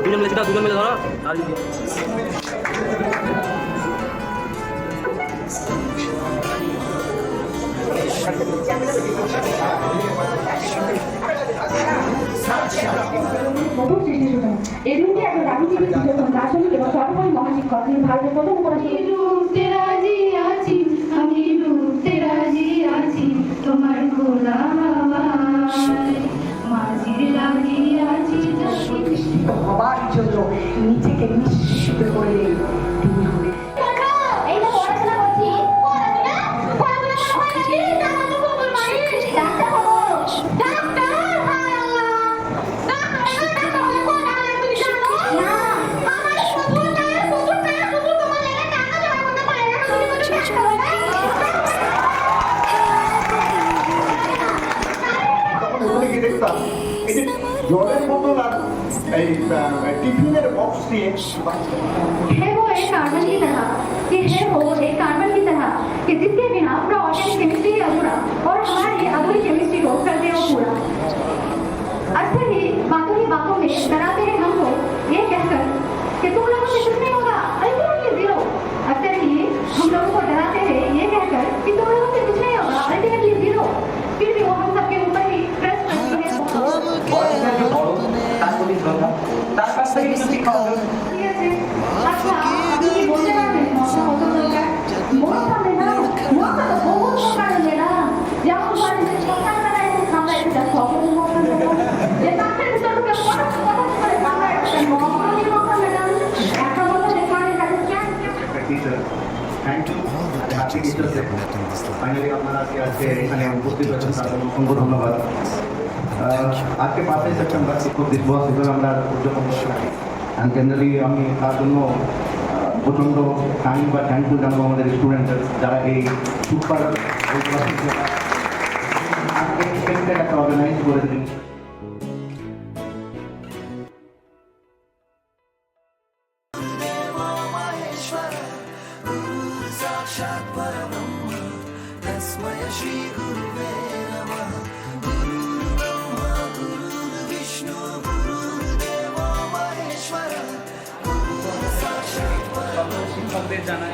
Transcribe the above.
দুজন মিলে সেটা দুজন মিলে ধরো আর এদিনটি একজন রাজনীতিবিদ যখন দার্শনিক এবং সর্বোপরি মহাশিক্ষক তিনি ভারতের প্রথম তোমার গোলাম মাঝির রাজি হবার জন্য নিজেকে নিশ্চিত করে জলের মতো এই টিফিনের বক্স দিয়ে है वो एक कार्बन की तरह कि है वो एक कार्बन की तरह कि जिसके बिना पूरा ऑर्गेनिक केमिस्ट्री अधूरा और हमारी अधूरी केमिस्ट्री को कर दे वो पूरा। अक्सर ही बातों में डराते हैं हमको ये कहकर कि तुम लोगों से कुछ नहीं होगा अल्टीमेटली जीरो। अक्सर ही हम लोगों को डराते हैं ये कहकर कि तुम लोगों से कुछ नहीं होगा अल्टीमेटली जीरो। फिर भी वो हम सबके ऊपर ही ट्रस्ट करती है। তার কাছ থেকে কিছু শিক্ষা হবে। ঠিক আছে আচ্ছা আপনি কি বলতে পারবেন মশা কত দরকার মশা মেলা মশা তো বহুত প্রকার মেলা যেমন ধরেন যে সকাল বেলা এসে আমরা একটা খবর মশা মেলা যে তাদের ভিতরে কথা করে আমরা একটা মহামারী মশা মেলা একটা মশা যেখানে teacher thank you happy teachers day finally আপনারা আজকে এখানে উপস্থিত হয়েছেন তার জন্য অসংখ্য ধন্যবাদ। আজকে 5 সেপ্টেম্বর শিক্ষক দিবস হিসেবে আমরা উদযাপন করছি অ্যান্ড জেনারেলি আমি তার জন্য প্রচণ্ড থ্যাঙ্কফুল জানাবো আমাদের স্টুডেন্টদের যারা এই সুপার একটা অর্গানাইজ করে দিলেন। শিক্ষকদের জানাই